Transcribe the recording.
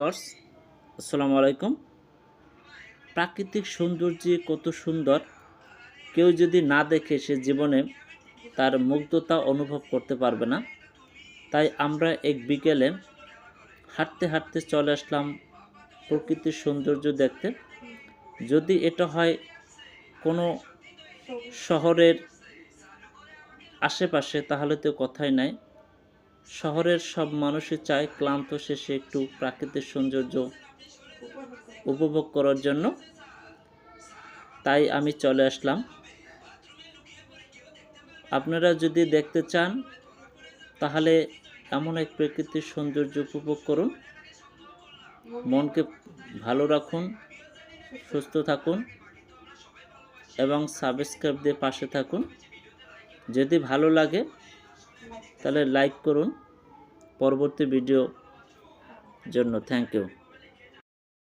Viewers, আসসালামু আলাইকুম। প্রাকৃতিক সৌন্দর্য কত সুন্দর, কেউ যদি না দেখে সে জীবনে তার মুগ্ধতা অনুভব করতে পারবে না। তাই আমরা এক বিকেলে হাঁটতে হাঁটতে চলে আসলাম প্রকৃতির সৌন্দর্য দেখতে। যদি এটা হয় কোনো শহরের আশেপাশে তাহলে তো কথাই নাই। শহরের সব মানুষই চায় ক্লান্ত শেষে একটু প্রাকৃতিক সৌন্দর্য উপভোগ করার জন্য। তাই আমি চলে আসলাম। আপনারা যদি দেখতে চান তাহলে এমন এক প্রাকৃতিক সৌন্দর্য উপভোগ করুন। মনকে ভালো রাখুন, সুস্থ থাকুন এবং সাবস্ক্রাইব দিয়ে পাশে থাকুন। যদি ভালো লাগে তাহলে লাইক করুন পরবর্তী ভিডিও জন্য। Thank you.